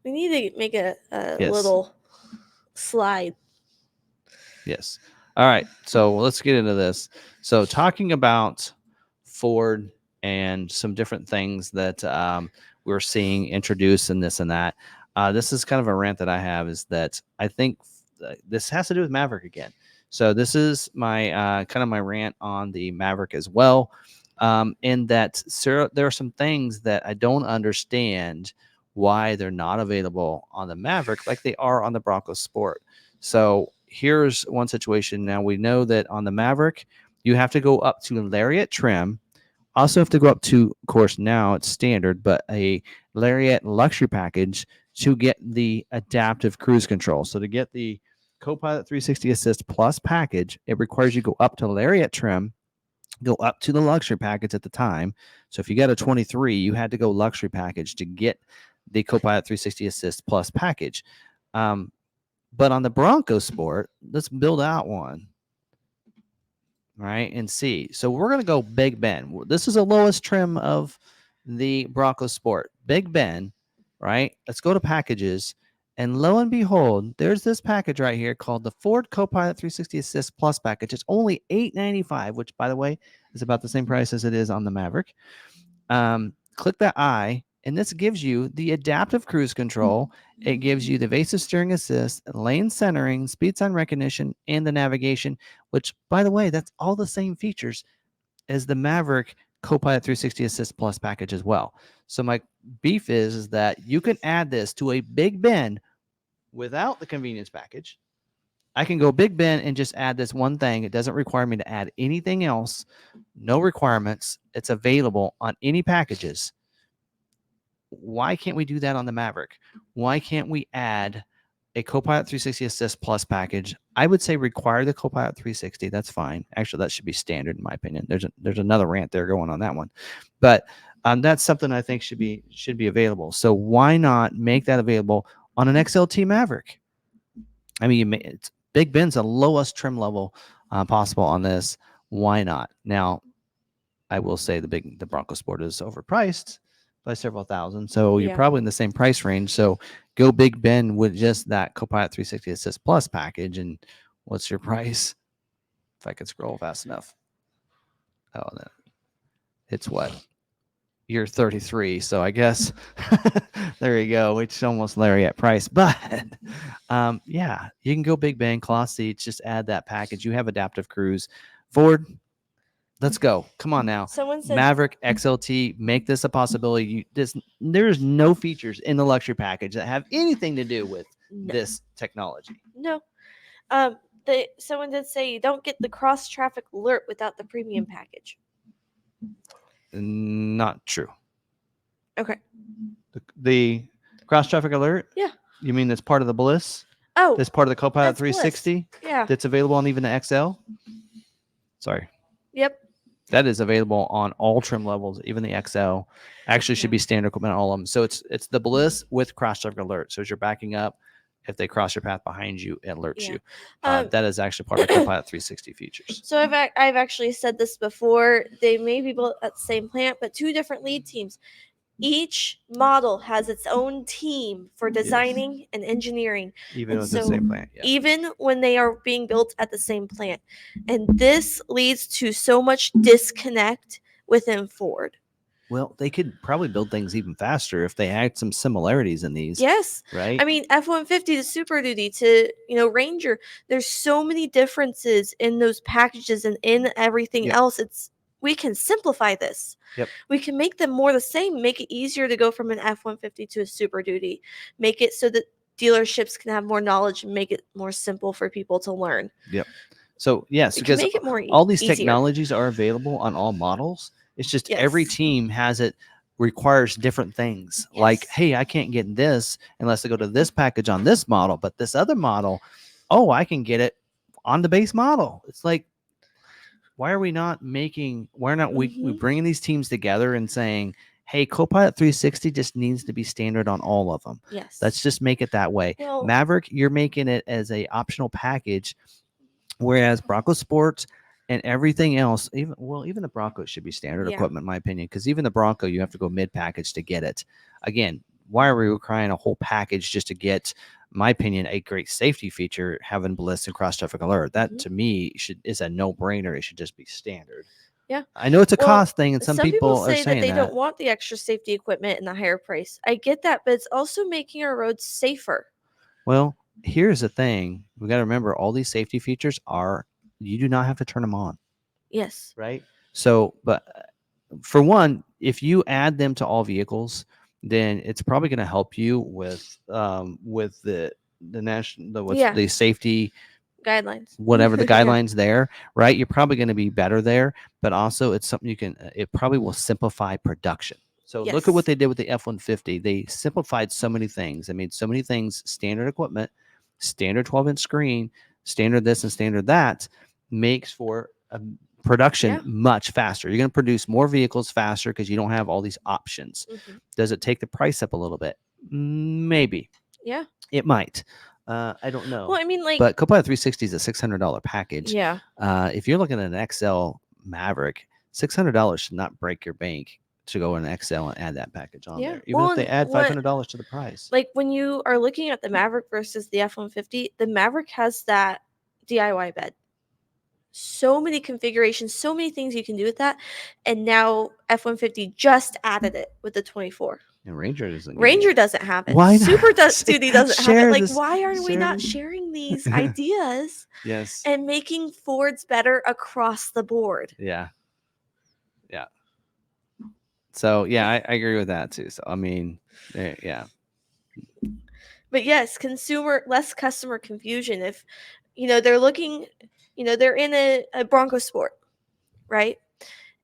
We need to make a Yes. little slide. Yes. All right. So let's get into this. So talking about Ford and some different things that we're seeing introduced and this and that. This is kind of a rant that I have is that I think this has to do with Maverick again. So this is my kind of my rant on the Maverick as well. In that there are some things that I don't understand why they're not available on the Maverick like they are on the Bronco Sport. So here's one situation. Now we know that on the Maverick, you have to go up to Lariat trim. Also have to go up to, of course, now it's standard, but a Lariat luxury package to get the adaptive cruise control. So to get the Copilot 360 Assist Plus package, it requires you go up to Lariat trim, go up to the luxury package at the time. So if you got a 23, you had to go luxury package to get the Copilot 360 Assist Plus package. But on the Bronco Sport, let's build out one, right, and see. So we're going to go Big Ben. This is the lowest trim of the Bronco Sport. Big Ben, right? Let's go to packages. And lo and behold, there's this package right here called the Ford Copilot 360 Assist Plus package. It's only $895, which, by the way, is about the same price as it is on the Maverick. Click that I, and this gives you the adaptive cruise control. It gives you the evasive steering assist, lane centering, speed sign recognition, and the navigation, which, by the way, that's all the same features as the Maverick Copilot 360 Assist Plus package as well. So my beef is that you can add this to a Big Ben without the convenience package. I can go Big Ben and just add this one thing. It doesn't require me to add anything else. No requirements. It's available on any packages. Why can't we do that on the Maverick? Why can't we add a Copilot 360 Assist Plus package? I would say require the Copilot 360. That's fine. Actually, that should be standard in my opinion. There's another rant there going on that one, but that's something I think should be available. So why not make that available on an XLT Maverick? I mean, it's Big Ben's the lowest trim level possible on this. Why not? Now, I will say the Bronco Sport is overpriced by several thousand, so you're probably in the same price range. So go Big Ben with just that Copilot 360 Assist Plus package. And what's your price? If I could scroll fast enough. Oh, no. It's what? You're 33, so I guess there you go. It's almost Lariat price, but yeah, you can go Big Ben, cloth seats, just add that package. You have adaptive cruise. Ford, let's go. Come on now. Someone said Maverick XLT, make this a possibility. There's no features in the luxury package that have anything to do with this technology. No. Someone did say you don't get the cross traffic alert without the premium package. Not true. Okay. The cross traffic alert? Yeah. You mean that's part of the Bliss? Oh. That's part of the Copilot 360? Bliss. Yeah. That's available on even the XL? Sorry. Yep. That is available on all trim levels, even the XL. Actually should be standard equipment on all of them. So it's the Bliss with cross traffic alert. So as you're backing up, if they cross your path behind you, it alerts you. That is actually part of the Copilot 360 features. So I've actually said this before. They may be built at the same plant, but two different lead teams. Each model has its own team for designing and engineering. Even with the same plant. Yeah. Even when they are being built at the same plant. And this leads to so much disconnect within Ford. Well, they could probably build things even faster if they had some similarities in these. Yes. Right? I mean, F-150 to Super Duty to, Ranger. There's so many differences in those packages and in everything else. We can simplify this. Yep. We can make them more the same, make it easier to go from an F-150 to a Super Duty, make it so that dealerships can have more knowledge and make it more simple for people to learn. Yep. So, yes, because make it more all these easier. technologies are available on all models. It's just every team requires different things. Yes. Like, hey, I can't get this unless I go to this package on this model, but this other model, I can get it on the base model. It's like, why are we bringing these teams together and saying, hey, Copilot 360 just needs to be standard on all of them. Yes. Let's just make it that way. Well, Maverick, you're making it as a optional package, whereas Bronco Sports and everything else, even the Bronco should be standard equipment, in my opinion, because even the Bronco, you have to go mid-package to get it. Again, why are we requiring a whole package just to get, my opinion, a great safety feature, having bliss and cross traffic alert? That to me is a no brainer. It should just be standard. Yeah. I know it's a Well, cost thing, and some people are say that saying they that. don't want the extra safety equipment and the higher price. I get that, but it's also making our roads safer. Well, here's the thing. We got to remember all these safety features you do not have to turn them on. Yes. Right. So, but for one, if you add them to all vehicles, then it's probably going to help you with the the safety guidelines, whatever the guidelines there, right? You're probably going to be better there, but also it's something you can, it probably will simplify production. So look at what they did with the F-150. They simplified so many things. They made so many things standard equipment, standard 12-inch screen, standard this and standard that, makes for a production much faster. You're going to produce more vehicles faster because you don't have all these options. Does it take the price up a little bit? Maybe. Yeah. It might. I don't know. Well, I mean, like, but Copilot 360 is a $600 package. Yeah. If you're looking at an XL Maverick, $600 should not break your bank to go in an XL and add that package on there. Even if they add $500 to the price. Like when you are looking at the Maverick versus the F-150, the Maverick has that DIY bed. So many configurations, so many things you can do with that. And now F-150 just added it with the 24. And Ranger doesn't. Doesn't have it. Why not? Super Duty doesn't have it. Like, why are we not this. sharing these ideas? Yes. And making Fords better across the board? Yeah. Yeah. So yeah, I agree with that too. So I mean, yeah. But yes, less customer confusion. If they're looking, they're in a Bronco Sport, right?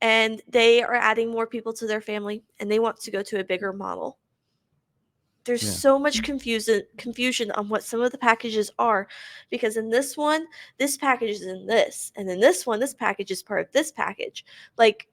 And they are adding more people to their family, and they want to go to a bigger model. There's so much confusion on what some of the packages are, because in this one, this package is in this, and in this one, this package is part of this package. Like,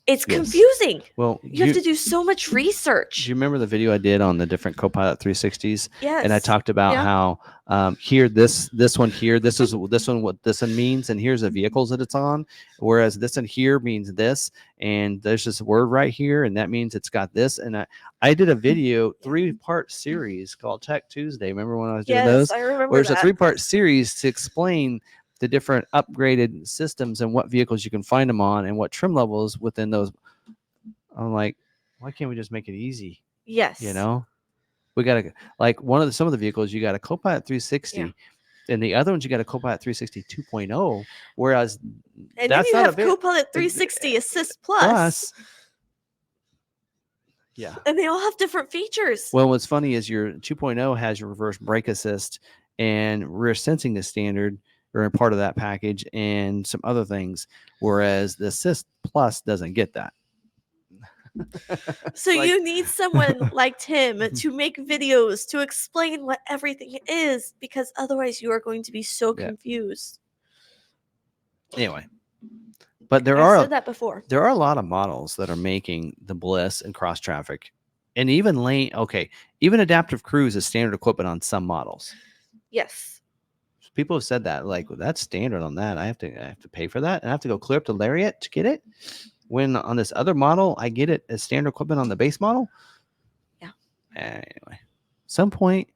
it's confusing. Well, you have to do so much research. Do you remember the video I did on the different Copilot 360s? Yes. And I talked about how here, this one here, this is this one, what this one means, and here's the vehicles that it's on. Whereas this one here means this, and there's this word right here, and that means it's got this. And I did a video, 3-part series called Tech Tuesday. Remember when I was doing those? Yes, I remember. Where there's a 3-part series to explain the different upgraded systems and what vehicles you can find them on and what trim levels within those. I'm like, why can't we just make it easy? Yes. We got to, like, some of the vehicles, you got a Copilot 360 and the other ones, you got a Copilot 360 2.0, whereas and that's then you have Copilot 360 Assist Plus. Yeah. And they all have different features. Well, what's funny is your 2.0 has your reverse brake assist and rear sensing is standard, or a part of that package, and some other things, whereas the Assist Plus doesn't get that. So you need someone like Tim to make videos to explain what everything is, because otherwise you are going to be so confused. Anyway, but I've said that before. There are a lot of models that are making the bliss and cross traffic, and even even adaptive cruise is standard equipment on some models. Yes. People have said that, like, well, that's standard on that. I have to pay for that, and I have to go clear up to Lariat to get it. When on this other model, I get it as standard equipment on the base model. Yeah. Anyway, some point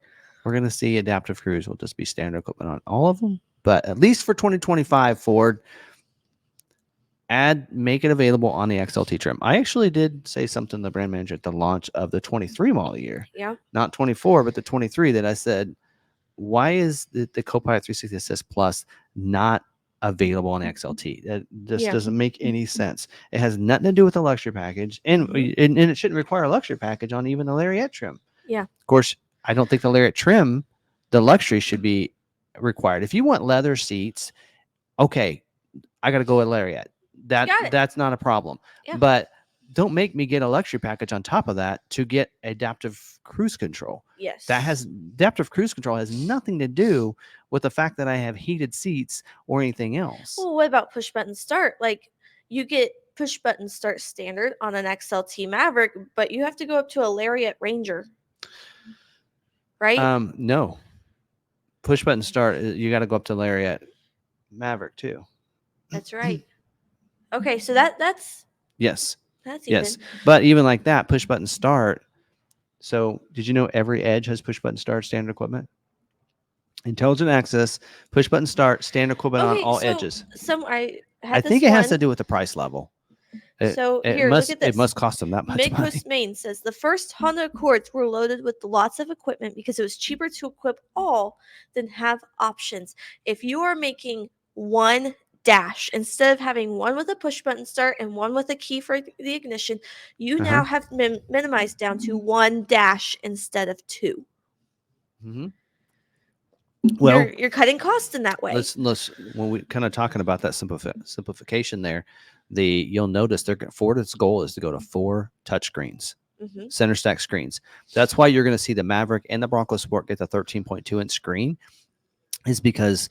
we're gonna see adaptive cruise will just be standard equipment on all of them. But at least for 2025, Ford, make it available on the XLT trim. I actually did say something to the brand manager at the launch of the 23 model year. Yeah. Not 24, but the 23, that I said, why is the Copilot 360 Assist Plus not available on XLT? That just doesn't make any sense. It has nothing to do with the luxury package, and it shouldn't require a luxury package on even the Lariat trim. Yeah. Of course, I don't think the Lariat trim, the luxury, should be required. If you want leather seats, okay, I got to go with Lariat. That's not a problem. Yeah. But don't make me get a luxury package on top of that to get adaptive cruise control. Yes. Adaptive cruise control has nothing to do with the fact that I have heated seats or anything else. Well, what about push button start? Like, you get push button start standard on an XLT Maverick, but you have to go up to a Lariat Ranger. Right? No. Push button start, you got to go up to Lariat Maverick too. That's right. Okay, so that's yes. That's even. Yes, but even like that, push button start So did you know every Edge has push button start standard equipment? Intelligent access, push button start, standard equipment on Okay, all so edges. I I had think this it has to one. do with the price level. It, So it here, look must at it this. must cost them that much money. Midcoast Maine says the first Honda Accords were loaded with lots of equipment because it was cheaper to equip all than have options. If you are making one dash instead of having one with a push button start and one with a key for the ignition, you Uh-huh. now have minimized down to one dash instead of two. Mm-hmm. Well, You're cutting costs in that way. let's when we kind of talking about that simplification there, you'll notice Ford's goal is to go to 4 touchscreens, Mm-hmm. center stack screens. That's why you're going to see the Maverick and the Bronco Sport get the 13.2-inch screen, is because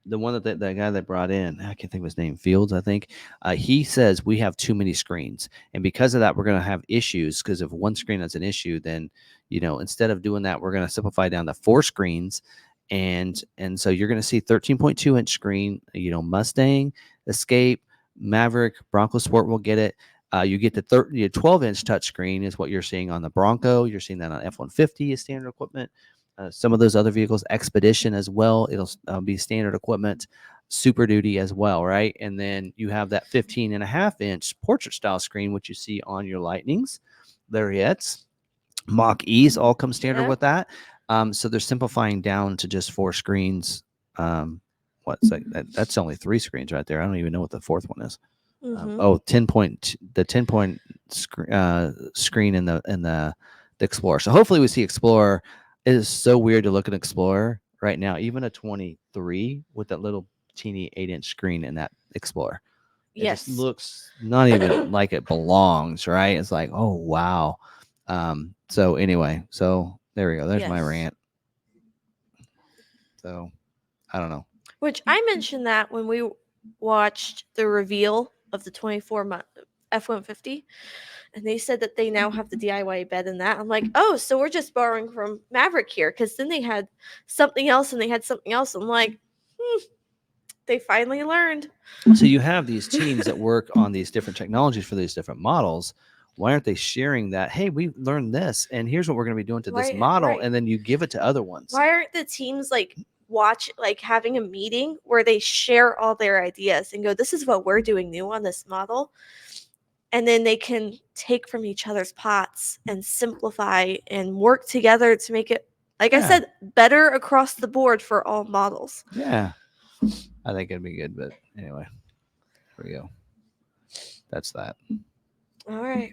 the one that the guy that brought in, I can't think of his name, Fields, I think, he says we have too many screens, and because of that, we're going to have issues. Because if one screen is an issue, then instead of doing that, we're going to simplify down to 4 screens, and so you're going to see 13.2-inch screen. Mustang, Escape, Maverick, Bronco Sport will get it. You get the 12-inch touchscreen is what you're seeing on the Bronco. You're seeing that on F-150 as standard equipment. Some of those other vehicles, Expedition as well, it'll be standard equipment. Super Duty as well, right? And then you have that 15.5-inch portrait style screen, which you see on your Lightnings, Lariats, Mach E's, all come standard with that. So they're simplifying down to just 4 screens. What's that's only 3 screens right there. I don't even know what the fourth one is. Mm-hmm. 10 point, the 10-point screen in the Explorer. So hopefully we see Explorer. It is so weird to look at Explorer right now, even a 23 with that little teeny 8-inch screen in that Explorer. It just Yes. looks not even like it belongs, right? It's like, oh wow. So anyway, so there we go. There's my Yes. rant. So I don't know. Which I mentioned that when we watched the reveal of the 24 F-150, and they said that they now have the DIY bed in that. I'm like, oh, so we're just borrowing from Maverick here, because then they had something else and they had something else. I'm like, they finally learned. So you have these teams that work on these different technologies for these different models. Why aren't they sharing that? Hey, we learned this, and here's what we're going to be doing to this model, Right. and then you give it to other ones. Why aren't the teams having a meeting where they share all their ideas and go, this is what we're doing new on this model, and then they can take from each other's pots and simplify and work together to make it, like I said, better across the board for all models. Yeah, I think it'd be good, but anyway, there we go. That's that. All right.